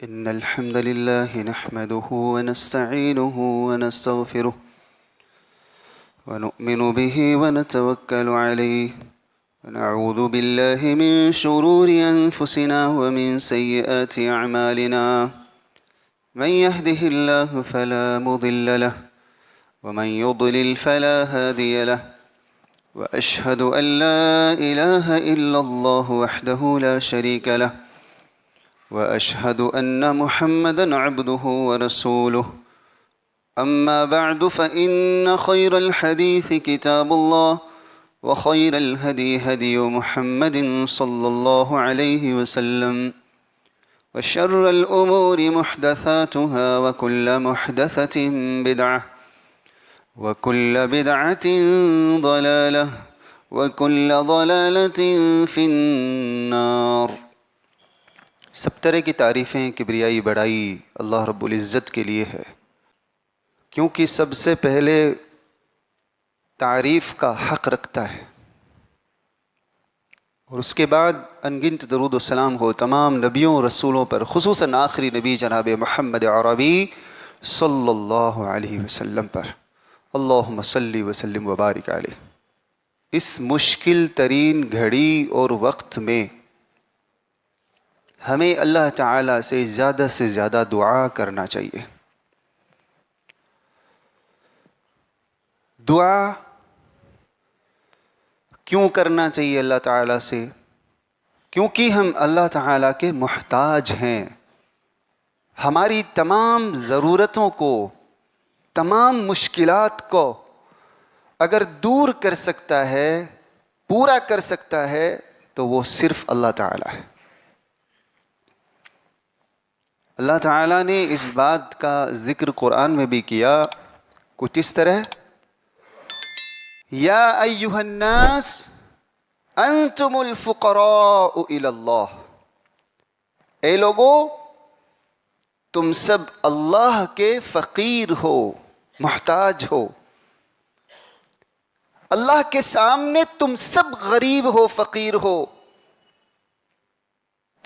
إن الحمد لله نحمده ونستعينه ونستغفره ونؤمن به ونتوكل عليه ونعوذ بالله من شرور أنفسنا ومن سيئات أعمالنا من يهده الله فلا مضل له ومن يضلل فلا هادي له وأشهد أن لا إله إلا الله وحده لا شريك له وأشهد أن محمدًا عبده ورسوله أما بعد فإن خير الحديث كتاب الله وخير الهدي هدي محمد صلى الله عليه وسلم وشر الأمور محدثاتها وكل محدثة بدعة وكل بدعة ضلالة وكل ضلالة في النار۔ سب طرح کی تعریفیں کبریائی بڑائی اللہ رب العزت کے لیے ہے، کیونکہ سب سے پہلے تعریف کا حق رکھتا ہے، اور اس کے بعد انگنت درود و سلام ہو تمام نبیوں و رسولوں پر، خصوصاً آخری نبی جناب محمد عربی صلی اللہ علیہ وسلم پر۔ اللہم صلی وسلم وبارک علیہ۔ اس مشکل ترین گھڑی اور وقت میں ہمیں اللہ تعالیٰ سے زیادہ دعا کرنا چاہیے۔ دعا کیوں کرنا چاہیے اللہ تعالیٰ سے؟ کیونکہ ہم اللہ تعالیٰ کے محتاج ہیں۔ ہماری تمام ضرورتوں کو، تمام مشکلات کو اگر دور کر سکتا ہے، پورا کر سکتا ہے، تو وہ صرف اللہ تعالیٰ ہے۔ اللہ تعالیٰ نے اس بات کا ذکر قرآن میں بھی کیا کچھ اس طرح: یا ایھا الناس انتم الفقراء الی اللہ، اے لوگو تم سب اللہ کے فقیر ہو، محتاج ہو۔ اللہ کے سامنے تم سب غریب ہو، فقیر ہو۔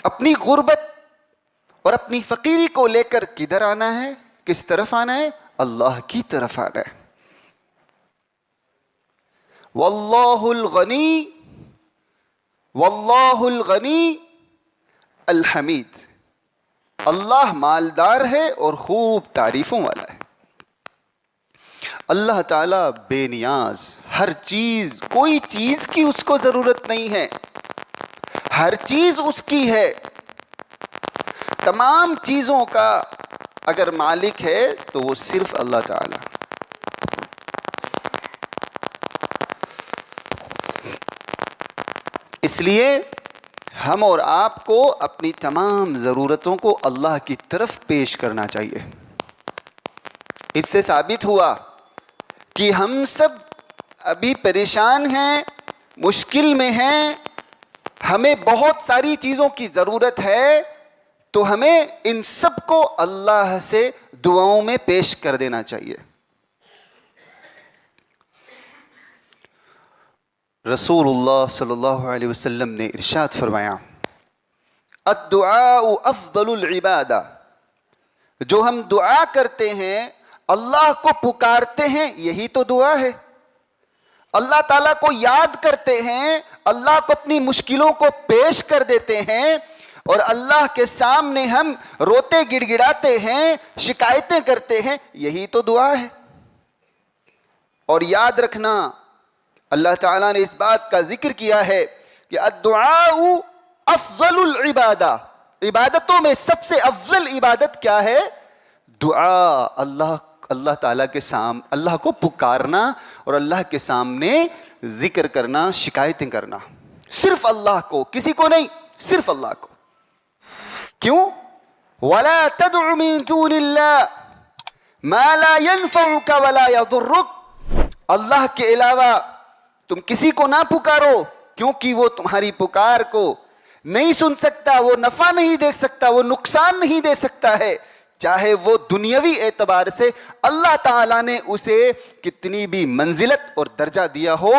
اپنی غربت اور اپنی فقیری کو لے کر کدھر آنا ہے؟ کس طرف آنا ہے؟ اللہ کی طرف آنا ہے۔ واللہ الغنی، واللہ الغنی الحمید، اللہ مالدار ہے اور خوب تعریفوں والا ہے۔ اللہ تعالیٰ بے نیاز، ہر چیز، کوئی چیز کی اس کو ضرورت نہیں ہے، ہر چیز اس کی ہے۔ تمام چیزوں کا اگر مالک ہے تو وہ صرف اللہ تعالیٰ۔ اس لیے ہم اور آپ کو اپنی تمام ضرورتوں کو اللہ کی طرف پیش کرنا چاہیے۔ اس سے ثابت ہوا کہ ہم سب ابھی پریشان ہیں، مشکل میں ہیں، ہمیں بہت ساری چیزوں کی ضرورت ہے، تو ہمیں ان سب کو اللہ سے دعاؤں میں پیش کر دینا چاہیے۔ رسول اللہ صلی اللہ علیہ وسلم نے ارشاد فرمایا: الدعاء افضل العبادہ، جو ہم دعا کرتے ہیں، اللہ کو پکارتے ہیں، یہی تو دعا ہے۔ اللہ تعالیٰ کو یاد کرتے ہیں، اللہ کو اپنی مشکلوں کو پیش کر دیتے ہیں، اور اللہ کے سامنے ہم روتے گڑ گڑاتے ہیں، شکایتیں کرتے ہیں، یہی تو دعا ہے۔ اور یاد رکھنا، اللہ تعالیٰ نے اس بات کا ذکر کیا ہے کہ الدعاء افضل العبادہ، عبادتوں میں سب سے افضل عبادت کیا ہے؟ دعا، اللہ تعالیٰ کے سامنے اللہ کو پکارنا اور اللہ کے سامنے ذکر کرنا، شکایتیں کرنا، صرف اللہ کو، کسی کو نہیں، صرف اللہ کو۔ کیوں؟ وَلَا تَدْعُ مِن دُونِ اللَّهِ مَا لَا يَنفَعُكَ وَلَا يَضُرُّكَ، اللہ کے علاوہ تم کسی کو نہ پکارو، کیونکہ وہ تمہاری پکار کو نہیں سن سکتا، وہ نفع نہیں دے سکتا، وہ نقصان نہیں دے سکتا ہے، چاہے وہ دنیاوی اعتبار سے اللہ تعالیٰ نے اسے کتنی بھی منزلت اور درجہ دیا ہو،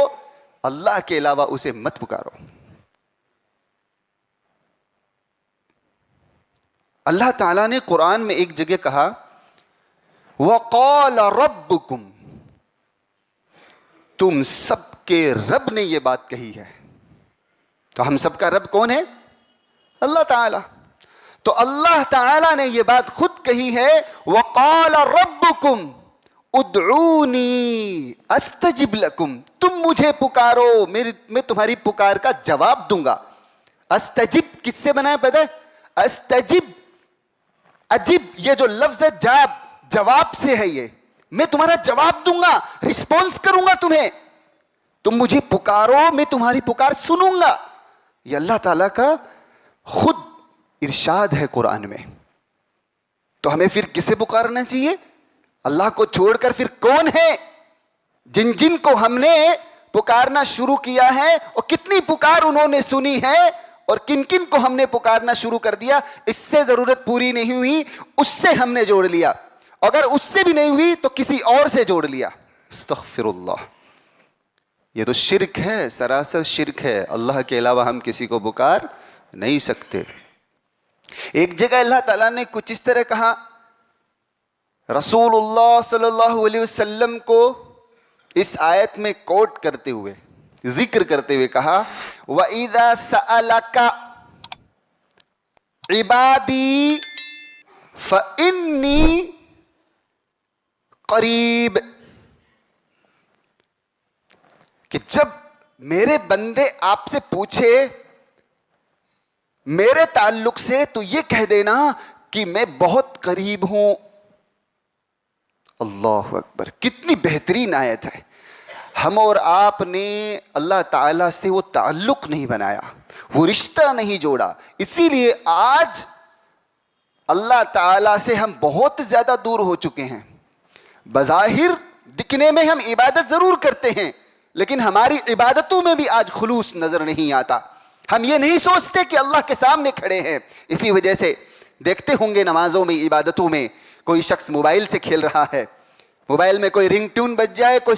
اللہ کے علاوہ اسے مت پکارو۔ اللہ تعالیٰ نے قرآن میں ایک جگہ کہا وَقَالَ رَبُّكُمْ، تم سب کے رب نے یہ بات کہی ہے. تو ہم سب کا رب کون ہے؟ اللہ تعالیٰ. تو اللہ تعالیٰ نے یہ بات خود کہی ہے وَقَالَ رَبُّكُمْ ادعونی استجب لکم، تم مجھے پکارو میں تمہاری پکار کا جواب دوں گا. استجب کس سے بنا ہے پتہ ہے؟ استجب عجب، یہ جو لفظ ہے جواب سے ہے، یہ میں تمہارا جواب دوں گا، رسپونس کروں گا تمہیں. تم مجھے پکارو میں تمہاری پکار سنوں گا. یہ اللہ تعالیٰ کا خود ارشاد ہے قرآن میں. تو ہمیں پھر کسے پکارنا چاہیے؟ اللہ کو چھوڑ کر پھر کون ہے؟ جن کو ہم نے پکارنا شروع کیا ہے اور کتنی پکار انہوں نے سنی ہے، اور کن کن کو ہم نے پکارنا شروع کر دیا. اس سے ضرورت پوری نہیں ہوئی، اس سے ہم نے جوڑ لیا. اگر اس سے بھی نہیں ہوئی تو کسی اور سے جوڑ لیا. استغفر اللہ. یہ تو شرک ہے، سراسر شرک ہے. اللہ کے علاوہ ہم کسی کو پکار نہیں سکتے. ایک جگہ اللہ تعالیٰ نے کچھ اس طرح کہا، رسول اللہ صلی اللہ علیہ وسلم کو اس آیت میں کوٹ کرتے ہوئے، ذکر کرتے ہوئے کہا وَإِذَا سَأَلَكَ عِبَادِي فَإِنِّي قریب، کہ جب میرے بندے آپ سے پوچھے میرے تعلق سے تو یہ کہہ دینا کہ میں بہت قریب ہوں. اللہ اکبر، کتنی بہترین آیت ہے. ہم اور آپ نے اللہ تعالیٰ سے وہ تعلق نہیں بنایا، وہ رشتہ نہیں جوڑا، اسی لیے آج اللہ تعالیٰ سے ہم بہت زیادہ دور ہو چکے ہیں. بظاہر دکھنے میں ہم عبادت ضرور کرتے ہیں، لیکن ہماری عبادتوں میں بھی آج خلوص نظر نہیں آتا. ہم یہ نہیں سوچتے کہ اللہ کے سامنے کھڑے ہیں. اسی وجہ سے دیکھتے ہوں گے نمازوں میں، عبادتوں میں کوئی شخص موبائل سے کھیل رہا ہے، موبائل میں کوئی رنگ ٹیون بج جائے کوئی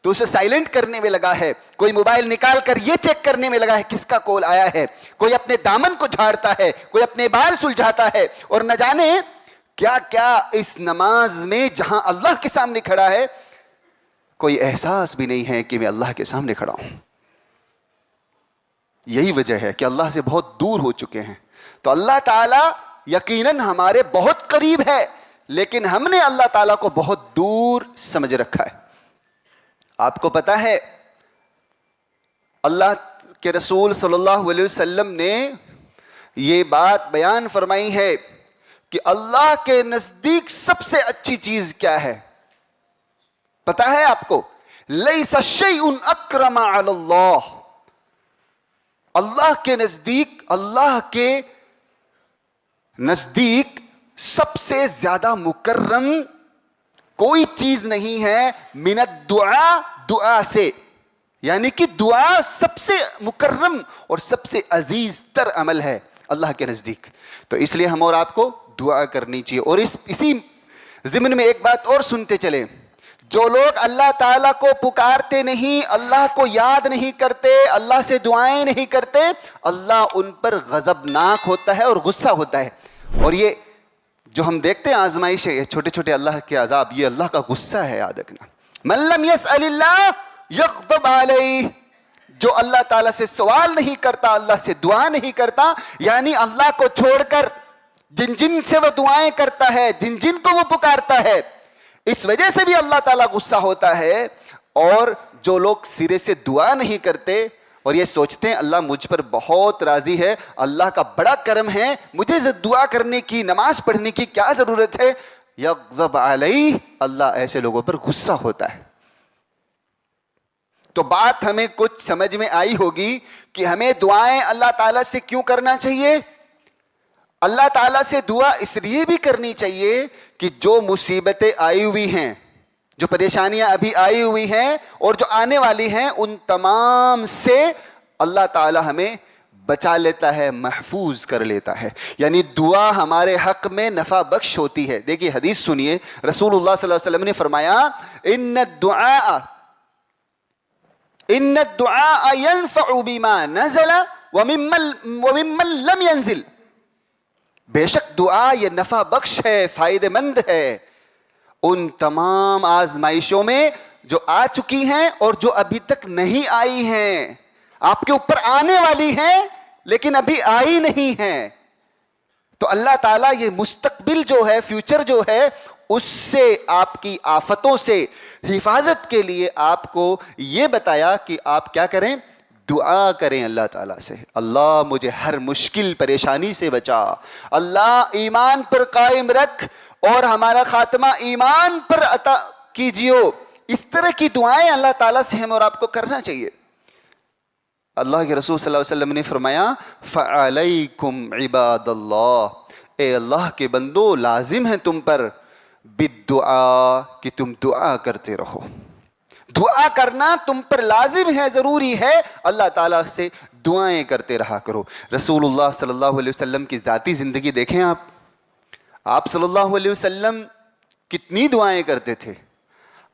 تو اسے سائلنٹ کرنے میں لگا ہے، کوئی موبائل نکال کر یہ چیک کرنے میں لگا ہے کس کا کال آیا ہے، کوئی اپنے دامن کو جھاڑتا ہے، کوئی اپنے بال سلجھاتا ہے، اور نہ جانے کیا کیا اس نماز میں جہاں اللہ کے سامنے کھڑا ہے کوئی احساس بھی نہیں ہے کہ میں اللہ کے سامنے کھڑا ہوں. یہی وجہ ہے کہ اللہ سے بہت دور ہو چکے ہیں. تو اللہ تعالیٰ یقیناً ہمارے بہت قریب ہے، لیکن ہم نے اللہ تعالیٰ کو بہت دور سمجھ رکھا ہے. آپ کو پتا ہے اللہ کے رسول صلی اللہ علیہ وسلم نے یہ بات بیان فرمائی ہے کہ اللہ کے نزدیک سب سے اچھی چیز کیا ہے؟ پتا ہے آپ کو؟ لیس شیء اکرم علی اللہ. اللہ کے نزدیک سب سے زیادہ مکرم کوئی چیز نہیں ہے من الدعاء، دعا سے. یعنی کہ دعا سب سے مکرم اور سب سے عزیز تر عمل ہے اللہ کے نزدیک. تو اس لیے ہم اور آپ کو دعا کرنی چاہیے. اور اسی ضمن میں ایک بات اور سنتے چلیں، جو لوگ اللہ تعالیٰ کو پکارتے نہیں، اللہ کو یاد نہیں کرتے، اللہ سے دعائیں نہیں کرتے، اللہ ان پر غضبناک ہوتا ہے اور غصہ ہوتا ہے. اور یہ جو ہم دیکھتے ہیں آزمائش ہے، یہ چھوٹے چھوٹے اللہ کے عذاب، یہ اللہ کا غصہ ہے. یاد رکھنا، من لم یسأل اللہ یغضب علیہ، جو اللہ تعالیٰ سے سوال نہیں کرتا، اللہ سے دعا نہیں کرتا، یعنی اللہ کو چھوڑ کر جن سے وہ دعائیں کرتا ہے، جن کو وہ پکارتا ہے، اس وجہ سے بھی اللہ تعالیٰ غصہ ہوتا ہے. اور جو لوگ سرے سے دعا نہیں کرتے اور یہ سوچتے ہیں اللہ مجھ پر بہت راضی ہے، اللہ کا بڑا کرم ہے، مجھے دعا کرنے کی، نماز پڑھنے کی کیا ضرورت ہے، یغضب علیہ، اللہ ایسے لوگوں پر غصہ ہوتا ہے. تو بات ہمیں کچھ سمجھ میں آئی ہوگی کہ ہمیں دعائیں اللہ تعالیٰ سے کیوں کرنا چاہیے. اللہ تعالیٰ سے دعا اس لیے بھی کرنی چاہیے کہ جو مصیبتیں آئی ہوئی ہیں، جو پریشانیاں ابھی آئی ہوئی ہیں اور جو آنے والی ہیں، ان تمام سے اللہ تعالیٰ ہمیں بچا لیتا ہے، محفوظ کر لیتا ہے. یعنی دعا ہمارے حق میں نفع بخش ہوتی ہے. دیکھیے حدیث سنیے، رسول اللہ صلی اللہ علیہ وسلم نے فرمایا ان الدعاء ينفع بما نزل وممن لم ينزل. بے شک دعا یہ نفع بخش ہے، فائدہ مند ہے ان تمام آزمائشوں میں جو آ چکی ہیں اور جو ابھی تک نہیں آئی ہیں، آپ کے اوپر آنے والی ہیں لیکن ابھی آئی نہیں ہیں. تو اللہ تعالیٰ یہ مستقبل جو ہے، فیوچر جو ہے، اس سے آپ کی آفتوں سے حفاظت کے لیے آپ کو یہ بتایا کہ آپ کیا کریں، دعا کریں اللہ تعالیٰ سے. اللہ مجھے ہر مشکل پریشانی سے بچا، اللہ ایمان پر قائم رکھ اور ہمارا خاتمہ ایمان پر عطا کیجیے. اس طرح کی دعائیں اللہ تعالیٰ سے ہم اور آپ کو کرنا چاہیے. اللہ کے رسول صلی اللہ علیہ وسلم نے فرمایا فَعَلَيْكُمْ عِبَادَ اللَّهِ، اے اللہ کے بندو لازم ہے تم پر بالدعا کہ تم دعا کرتے رہو. دعا کرنا تم پر لازم ہے، ضروری ہے. اللہ تعالیٰ سے دعائیں کرتے رہا کرو. رسول اللہ صلی اللہ علیہ وسلم کی ذاتی زندگی دیکھیں آپ صلی اللہ علیہ وسلم کتنی دعائیں کرتے تھے.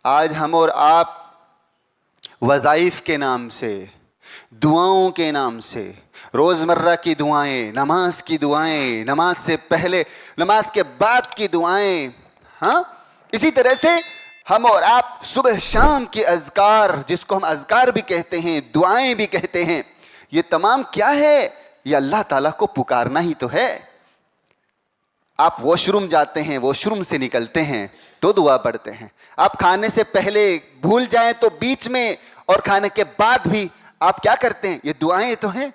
آج ہم اور آپ وظائف کے نام سے، دعاؤں کے نام سے، روزمرہ کی دعائیں، نماز کی دعائیں، نماز سے پہلے، نماز کے بعد کی دعائیں، ہاں اسی طرح سے ہم اور آپ صبح شام کے اذکار، جس کو ہم اذکار بھی کہتے ہیں، دعائیں بھی کہتے ہیں، یہ تمام کیا ہے؟ یہ اللہ تعالیٰ کو پکارنا ہی تو ہے. آپ واش روم جاتے ہیں، واش روم سے نکلتے ہیں تو دعا پڑھتے ہیں. آپ کھانے سے پہلے بھول جائیں تو بیچ میں، اور کھانے کے بعد بھی آپ کیا کرتے ہیں؟ یہ دعائیں تو ہیں.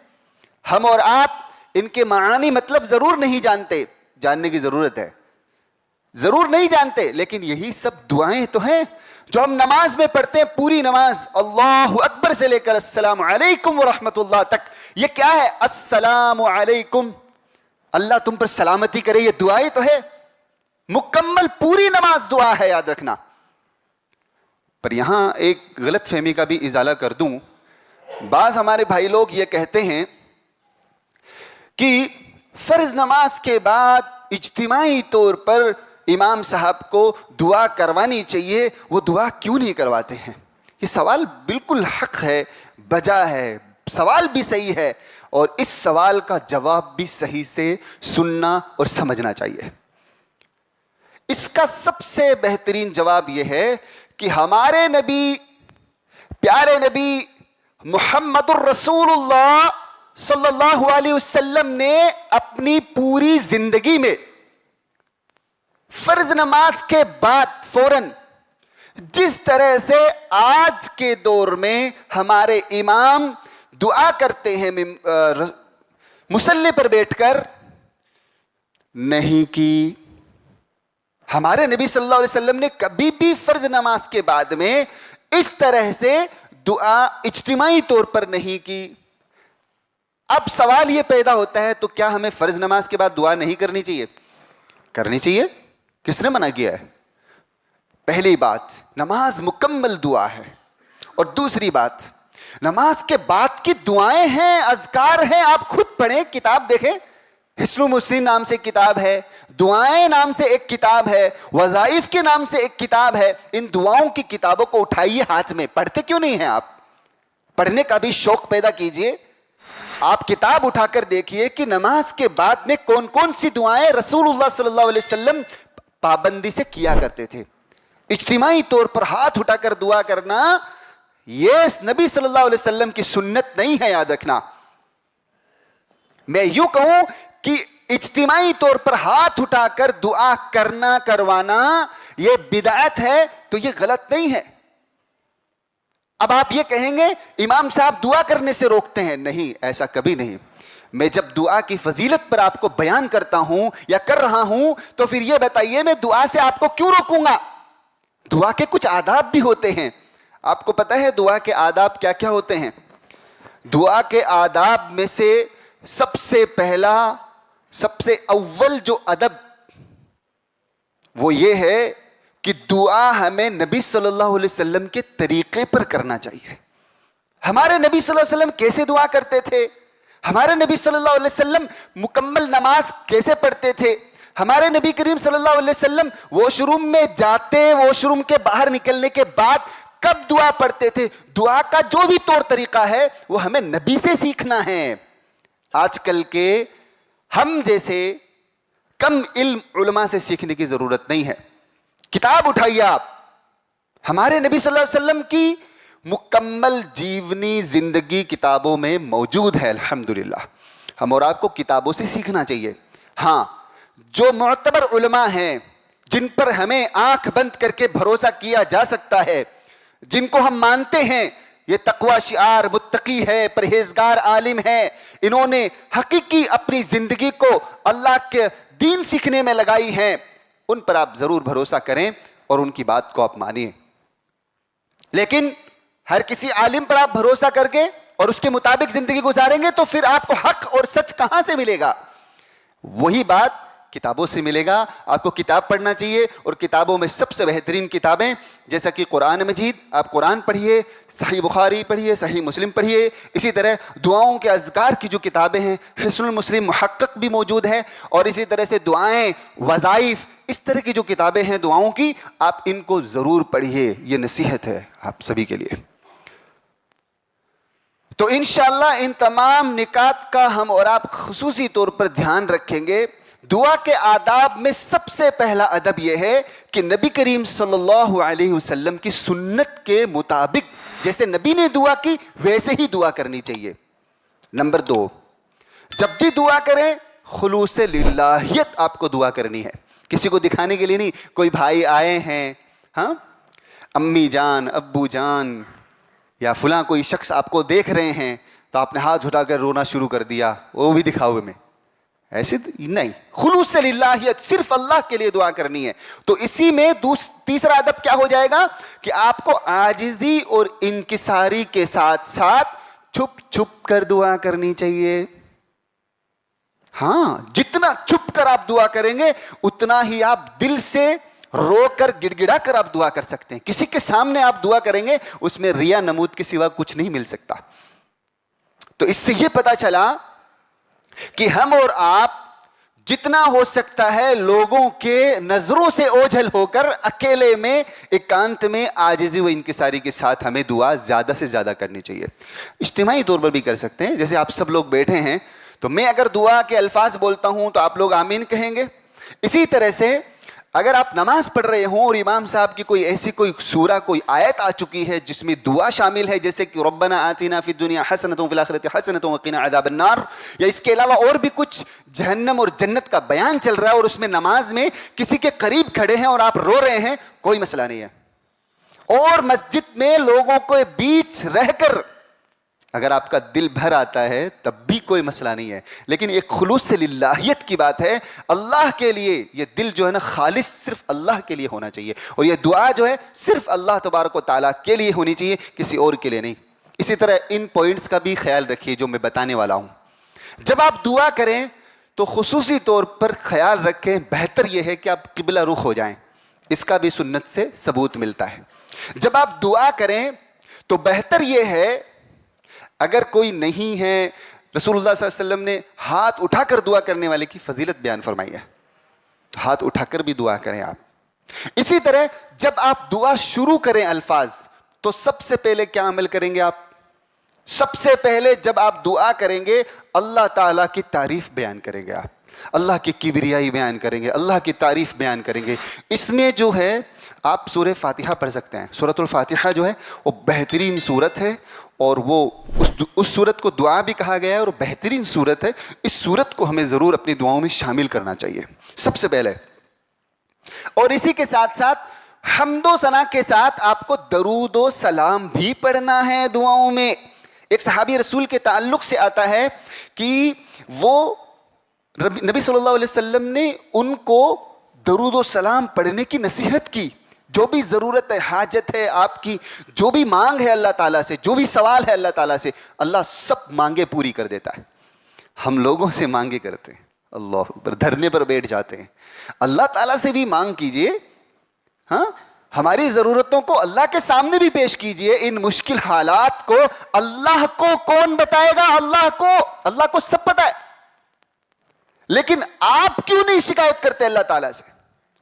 ہم اور آپ ان کے معانی مطلب ضرور نہیں جانتے، جاننے کی ضرورت ہے، ضرور نہیں جانتے، لیکن یہی سب دعائیں تو ہیں جو ہم نماز میں پڑھتے ہیں. پوری نماز اللہ اکبر سے لے کر السلام علیکم ورحمۃ اللہ تک، یہ کیا ہے؟ السلام علیکم، اللہ تم پر سلامتی کرے، یہ دعائیں تو ہے. مکمل پوری نماز دعا ہے، یاد رکھنا. پر یہاں ایک غلط فہمی کا بھی ازالہ کر دوں. بعض ہمارے بھائی لوگ یہ کہتے ہیں کہ فرض نماز کے بعد اجتماعی طور پر امام صاحب کو دعا کروانی چاہیے، وہ دعا کیوں نہیں کرواتے ہیں؟ یہ سوال بالکل حق ہے، بجا ہے، سوال بھی صحیح ہے، اور اس سوال کا جواب بھی صحیح سے سننا اور سمجھنا چاہیے. اس کا سب سے بہترین جواب یہ ہے کہ ہمارے نبی، پیارے نبی محمد الرسول اللہ صلی اللہ علیہ وسلم نے اپنی پوری زندگی میں فرض نماز کے بعد فوراً جس طرح سے آج کے دور میں ہمارے امام دعا کرتے ہیں مصلی پر بیٹھ کر، نہیں کی. ہمارے نبی صلی اللہ علیہ وسلم نے کبھی بھی فرض نماز کے بعد میں اس طرح سے دعا اجتماعی طور پر نہیں کی. اب سوال یہ پیدا ہوتا ہے، تو کیا ہمیں فرض نماز کے بعد دعا نہیں کرنی چاہیے؟ کرنی چاہیے. کس نے منع کیا ہے؟ پہلی بات، نماز مکمل دعا ہے. اور دوسری بات، نماز کے بعد کی دعائیں ہیں، اذکار ہیں، آپ خود پڑھیں، کتاب دیکھیں. حسن مسلم نام سے کتاب ہے، دعائیں نام سے ایک کتاب ہے، وظائف کے نام سے ایک کتاب ہے. ان دعاؤں کی کتابوں کو اٹھائیے ہاتھ میں. پڑھتے کیوں نہیں ہیں آپ؟ پڑھنے کا بھی شوق پیدا کیجئے. آپ کتاب اٹھا کر دیکھیے کہ نماز کے بعد میں کون کون سی دعائیں رسول اللہ صلی اللہ علیہ وسلم پابندی سے کیا کرتے تھے. اجتماعی طور پر ہاتھ اٹھا کر دعا کرنا یہ نبی صلی اللہ علیہ وسلم کی سنت نہیں ہے، یاد رکھنا. میں یوں کہوں کہ اجتماعی طور پر ہاتھ اٹھا کر دعا کرنا، کروانا یہ بدعت ہے، تو یہ غلط نہیں ہے. اب آپ یہ کہیں گے امام صاحب دعا کرنے سے روکتے ہیں. نہیں، ایسا کبھی نہیں. میں جب دعا کی فضیلت پر آپ کو بیان کرتا ہوں یا کر رہا ہوں تو پھر یہ بتائیے میں دعا سے آپ کو کیوں روکوں گا؟ دعا کے کچھ آداب بھی ہوتے ہیں. آپ کو پتہ ہے دعا کے آداب کیا کیا ہوتے ہیں؟ دعا کے آداب میں سے سب سے پہلا، سب سے اول جو ادب وہ یہ ہے کہ دعا ہمیں نبی صلی اللہ علیہ وسلم کے طریقے پر کرنا چاہیے. ہمارے نبی صلی اللہ علیہ وسلم کیسے دعا کرتے تھے؟ ہمارے نبی صلی اللہ علیہ وسلم مکمل نماز کیسے پڑھتے تھے؟ ہمارے نبی کریم صلی اللہ علیہ وسلم واش روم میں جاتے، واش روم کے باہر نکلنے کے بعد کب دعا پڑھتے تھے؟ دعا کا جو بھی طور طریقہ ہے وہ ہمیں نبی سے سیکھنا ہے. آج کل کے ہم جیسے کم علم علماء سے سیکھنے کی ضرورت نہیں ہے. کتاب اٹھائیے آپ, ہمارے نبی صلی اللہ علیہ وسلم کی مکمل جیونی زندگی کتابوں میں موجود ہے. الحمدللہ ہم اور آپ کو کتابوں سے سیکھنا چاہیے. ہاں, جو معتبر علماء ہیں جن پر ہمیں آنکھ بند کر کے بھروسہ کیا جا سکتا ہے, جن کو ہم مانتے ہیں یہ تقوی شعار, متقی ہے, پرہیزگار عالم ہے, انہوں نے حقیقی اپنی زندگی کو اللہ کے دین سیکھنے میں لگائی ہیں, ان پر آپ ضرور بھروسہ کریں اور ان کی بات کو آپ مانیں. لیکن ہر کسی عالم پر آپ بھروسہ کر کے اور اس کے مطابق زندگی گزاریں گے تو پھر آپ کو حق اور سچ کہاں سے ملے گا؟ وہی بات کتابوں سے ملے گا. آپ کو کتاب پڑھنا چاہیے, اور کتابوں میں سب سے بہترین کتابیں جیسا کہ قرآن مجید, آپ قرآن پڑھیے, صحیح بخاری پڑھیے, صحیح مسلم پڑھیے. اسی طرح دعاؤں کے اذکار کی جو کتابیں ہیں, حصن المسلم محقق بھی موجود ہے, اور اسی طرح سے دعائیں, وظائف, اس طرح کی جو کتابیں ہیں دعاؤں کی, آپ ان کو ضرور پڑھیے. یہ نصیحت ہے آپ سبھی کے لیے. تو انشاءاللہ ان تمام نکات کا ہم اور آپ خصوصی طور پر دھیان رکھیں گے. دعا کے آداب میں سب سے پہلا ادب یہ ہے کہ نبی کریم صلی اللہ علیہ وسلم کی سنت کے مطابق جیسے نبی نے دعا کی ویسے ہی دعا کرنی چاہیے. نمبر 2, جب بھی دعا کریں خلوص للہیت آپ کو دعا کرنی ہے, کسی کو دکھانے کے لیے نہیں. کوئی بھائی آئے ہیں, ہاں, امی جان, ابو جان, یا فلاں کوئی شخص آپ کو دیکھ رہے ہیں تو آپ نے ہاتھ اٹھا کر رونا شروع کر دیا, وہ بھی دکھاوے میں, ایسے نہیں. خلوص سے للہیت, صرف اللہ کے لیے دعا کرنی ہے. تو اسی میں تیسرا ادب کیا ہو جائے گا کہ آپ کو عاجزی اور انکساری کے ساتھ ساتھ چھپ چھپ کر دعا کرنی چاہیے. ہاں, جتنا چھپ کر آپ دعا کریں گے اتنا ہی آپ دل سے رو کر گڑ گڑا کر آپ دعا کر سکتے ہیں. کسی کے سامنے آپ دعا کریں گے اس میں ریا نمود کے سوا کچھ نہیں مل سکتا. تو اس سے یہ پتا چلا کہ ہم اور آپ جتنا ہو سکتا ہے لوگوں کے نظروں سے اوجھل ہو کر اکیلے میں ایکانت میں عاجزی و انکساری کے ساتھ ہمیں دعا زیادہ سے زیادہ کرنی چاہیے. اجتماعی طور پر بھی کر سکتے ہیں, جیسے آپ سب لوگ بیٹھے ہیں تو میں اگر دعا کے الفاظ بولتا ہوں تو آپ لوگ آمین کہیں گے. اسی طرح سے اگر آپ نماز پڑھ رہے ہوں اور امام صاحب کی کوئی ایسی کوئی سورہ, کوئی آیت آ چکی ہے جس میں دعا شامل ہے, جیسے کہ ربنا آتنا فی الدنیا حسنۃ وفی الآخرۃ حسنۃ وقنا عذاب النار, یا اس کے علاوہ اور بھی کچھ جہنم اور جنت کا بیان چل رہا ہے اور اس میں نماز میں کسی کے قریب کھڑے ہیں اور آپ رو رہے ہیں, کوئی مسئلہ نہیں ہے. اور مسجد میں لوگوں کے بیچ رہ کر اگر آپ کا دل بھر آتا ہے تب بھی کوئی مسئلہ نہیں ہے. لیکن ایک خلوص سے للہیت کی بات ہے, اللہ کے لیے یہ دل جو ہے نا خالص صرف اللہ کے لیے ہونا چاہیے, اور یہ دعا جو ہے صرف اللہ تبارک و تعالیٰ کے لیے ہونی چاہیے, کسی اور کے لیے نہیں. اسی طرح ان پوائنٹس کا بھی خیال رکھیے جو میں بتانے والا ہوں. جب آپ دعا کریں تو خصوصی طور پر خیال رکھیں, بہتر یہ ہے کہ آپ قبلہ رخ ہو جائیں, اس کا بھی سنت سے ثبوت ملتا ہے. جب آپ دعا کریں تو بہتر یہ ہے, اگر کوئی نہیں ہے, رسول اللہ صلی اللہ علیہ وسلم نے ہاتھ اٹھا کر دعا کرنے والے کی فضیلت بیان فرمائی ہے, ہاتھ اٹھا کر بھی دعا کریں آپ. اسی طرح جب آپ دعا شروع کریں الفاظ تو سب سے پہلے کیا عمل کریں گے آپ؟ سب سے پہلے جب آپ دعا کریں گے اللہ تعالیٰ کی تعریف بیان کریں گے, آپ اللہ کی کبریائی بیان کریں گے, اللہ کی تعریف بیان کریں گے. اس میں جو ہے آپ سورہ فاتحہ پڑھ سکتے ہیں. سورۃ الفاتحہ جو ہے وہ بہترین سورت ہے, اور وہ اس سورت کو دعا بھی کہا گیا ہے اور بہترین سورت ہے. اس سورت کو ہمیں ضرور اپنی دعاؤں میں شامل کرنا چاہیے سب سے پہلے. اور اسی کے ساتھ ساتھ حمد و ثنا کے ساتھ آپ کو درود و سلام بھی پڑھنا ہے دعاؤں میں. ایک صحابی رسول کے تعلق سے آتا ہے کہ وہ نبی صلی اللہ علیہ وسلم نے ان کو درود و سلام پڑھنے کی نصیحت کی. جو بھی ضرورت ہے, حاجت ہے آپ کی, جو بھی مانگ ہے اللہ تعالیٰ سے, جو بھی سوال ہے اللہ تعالیٰ سے, اللہ سب مانگے پوری کر دیتا ہے. ہم لوگوں سے مانگے کرتے ہیں, اللہ اکبر, دھرنے پر بیٹھ جاتے ہیں. اللہ تعالیٰ سے بھی مانگ کیجئے, ہاں, ہماری ضرورتوں کو اللہ کے سامنے بھی پیش کیجئے. ان مشکل حالات کو اللہ کو کون بتائے گا؟ اللہ کو سب پتہ ہے. لیکن آپ کیوں نہیں شکایت کرتے اللہ تعالیٰ سے؟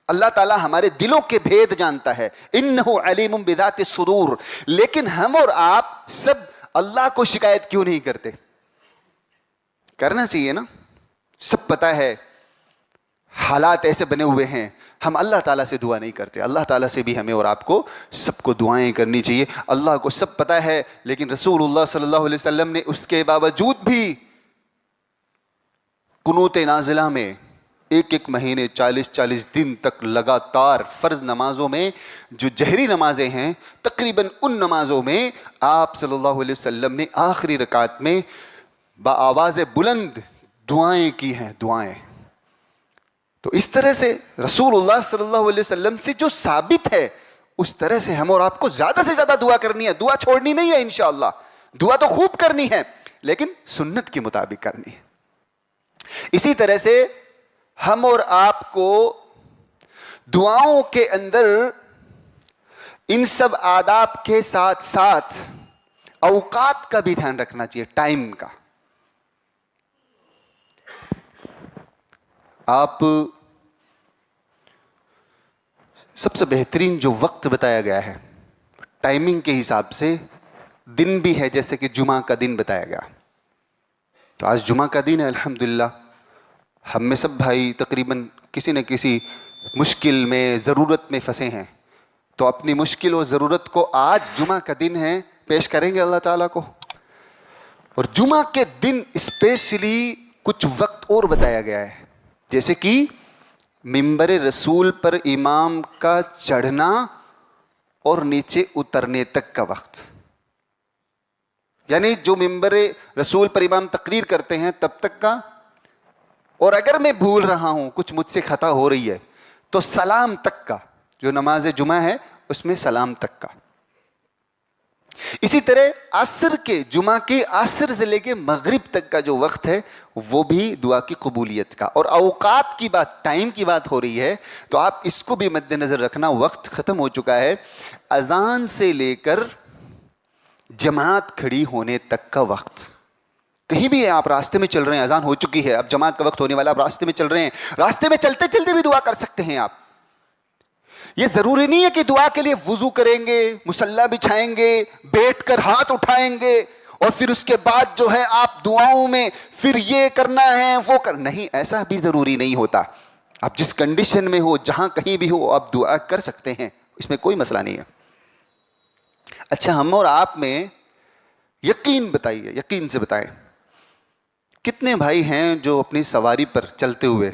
اللہ تعالیٰ ہمارے دلوں کے بھید جانتا ہے, انہ علیم بذات الصدور. لیکن ہم اور آپ سب اللہ کو شکایت کیوں نہیں کرتے؟ کرنا چاہیے نا, سب پتہ ہے. حالات ایسے بنے ہوئے ہیں ہم اللہ تعالیٰ سے دعا نہیں کرتے. اللہ تعالیٰ سے بھی ہمیں اور آپ کو سب کو دعائیں کرنی چاہیے. اللہ کو سب پتہ ہے, لیکن رسول اللہ صلی اللہ علیہ وسلم نے اس کے باوجود بھی قنوت نازلہ میں ایک مہینے 40 دن تک لگاتار فرض نمازوں میں جو جہری نمازیں ہیں تقریباً ان نمازوں میں آپ صلی اللہ علیہ وسلم نے آخری رکعت میں بآواز بلند دعائیں کی ہیں, دعائیں. تو اس طرح سے رسول اللہ صلی اللہ علیہ وسلم سے جو ثابت ہے اس طرح سے ہم اور آپ کو زیادہ سے زیادہ دعا کرنی ہے. دعا چھوڑنی نہیں ہے انشاءاللہ, دعا تو خوب کرنی ہے لیکن سنت کے مطابق کرنی ہے. اسی طرح سے ہم اور آپ کو دعاؤں کے اندر ان سب آداب کے ساتھ ساتھ اوقات کا بھی دھیان رکھنا چاہیے, ٹائم کا. آپ سب سے بہترین جو وقت بتایا گیا ہے ٹائمنگ کے حساب سے دن بھی ہے, جیسے کہ جمعہ کا دن بتایا گیا. تو آج جمعہ کا دن ہے الحمدللہ. ہم میں سب بھائی تقریباً کسی نہ کسی مشکل میں ضرورت میں پھنسے ہیں, تو اپنی مشکل و ضرورت کو آج جمعہ کا دن ہے پیش کریں گے اللہ تعالیٰ کو. اور جمعہ کے دن اسپیشلی کچھ وقت اور بتایا گیا ہے, جیسے کہ ممبر رسول پر امام کا چڑھنا اور نیچے اترنے تک کا وقت. یعنی جو ممبر رسول پر امام تقریر کرتے ہیں تب تک کا, اور اگر میں بھول رہا ہوں کچھ مجھ سے خطا ہو رہی ہے تو سلام تک کا, جو نماز جمعہ ہے اس میں سلام تک کا. اسی طرح عصر کے, جمعہ کے عصر سے لے کے مغرب تک کا جو وقت ہے وہ بھی دعا کی قبولیت کا. اور اوقات کی بات, ٹائم کی بات ہو رہی ہے تو آپ اس کو بھی مد نظر رکھنا, وقت ختم ہو چکا ہے. اذان سے لے کر جماعت کھڑی ہونے تک کا وقت. کہیں بھی آپ راستے میں چل رہے ہیں, اذان ہو چکی ہے, اب جماعت کا وقت ہونے والا, آپ راستے میں چل رہے ہیں, راستے میں چلتے چلتے بھی دعا کر سکتے ہیں آپ. یہ ضروری نہیں ہے کہ دعا کے لیے وضو کریں گے, مصلی بچھائیں گے, بیٹھ کر ہاتھ اٹھائیں گے اور پھر اس کے بعد جو ہے آپ دعاؤں میں پھر یہ کرنا ہے وہ نہیں, ایسا بھی ضروری نہیں ہوتا. آپ جس کنڈیشن میں ہو, جہاں کہیں بھی ہو, آپ دعا کر سکتے ہیں, اس میں کوئی مسئلہ نہیں ہے. اچھا, ہم اور آپ میں یقین بتائیے, یقین سے بتائیں کتنے بھائی ہیں جو اپنی سواری پر چلتے ہوئے,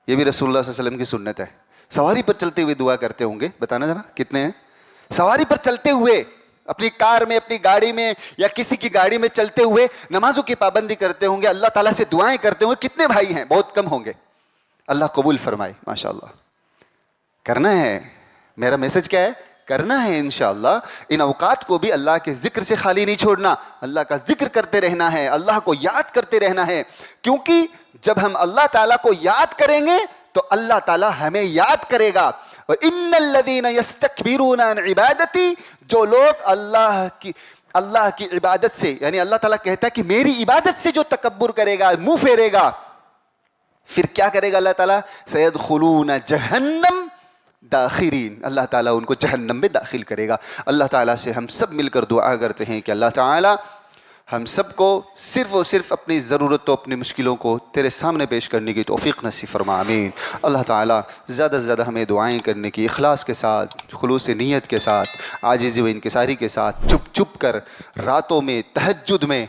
یہ بھی رسول اللہ صلی اللہ علیہ وسلم کی سنت ہے, سواری پر چلتے ہوئے دعا کرتے ہوں گے؟ بتانا ذرا کتنے ہیں. سواری پر چلتے ہوئے, اپنی کار میں, اپنی گاڑی میں یا کسی کی گاڑی میں چلتے ہوئے نمازوں کی پابندی کرتے ہوں گے, اللہ تعالیٰ سے دعائیں کرتے ہوں گے, کتنے بھائی ہیں؟ بہت کم ہوں گے. اللہ قبول فرمائے, ماشاءاللہ. کرنا ہے, میرا میسج کیا ہے؟ کرنا ہے انشاءاللہ. ان اوقات کو بھی اللہ کے ذکر سے خالی نہیں چھوڑنا, اللہ کا ذکر کرتے رہنا ہے, اللہ کو یاد کرتے رہنا ہے. کیونکہ جب ہم اللہ تعالیٰ کو یاد کریں گے تو اللہ تعالیٰ ہمیں یاد کرے گا. اور ان الذین یستکبرون عن عبادتی, جو لوگ اللہ کی عبادت سے, یعنی اللہ تعالیٰ کہتا ہے کہ میری عبادت سے جو تکبر کرے گا, منہ پھیرے گا, پھر کیا کرے گا اللہ تعالیٰ؟ سیدخلون جہنم داخرین, اللہ تعالیٰ ان کو جہنم میں داخل کرے گا. اللہ تعالیٰ سے ہم سب مل کر دعا کرتے ہیں کہ اللہ تعالیٰ ہم سب کو صرف اور صرف اپنی ضرورتوں, اپنی مشکلوں کو تیرے سامنے پیش کرنے کی توفیق نصیب فرما, آمین. اللہ تعالیٰ زیادہ سے زیادہ ہمیں دعائیں کرنے کی اخلاص کے ساتھ, خلوص نیت کے ساتھ, عاجزی و انکساری کے ساتھ, چپ چپ کر راتوں میں, تہجد میں,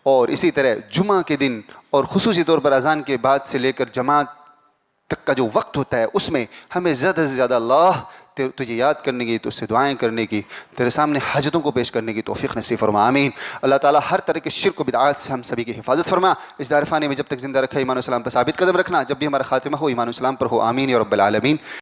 اور اسی طرح جمعہ کے دن, اور خصوصی طور پر اذان کے بعد سے لے کر جماعت تک کا جو وقت ہوتا ہے اس میں ہمیں زیادہ سے زیادہ اللہ تجھے یاد کرنے کی, تو اس سے دعائیں کرنے کی, تیرے سامنے حاجتوں کو پیش کرنے کی توفیق نصیب فرما, آمین. اللہ تعالیٰ ہر طرح کے شرک و بدعات سے ہم سبھی کی حفاظت فرما. اس دار فانی میں جب تک زندہ رکھا, ایمان و اسلام پر ثابت قدم رکھنا, جب بھی ہمارا خاتمہ ہو ایمان و اسلام پر ہو, آمین یا رب العالمین.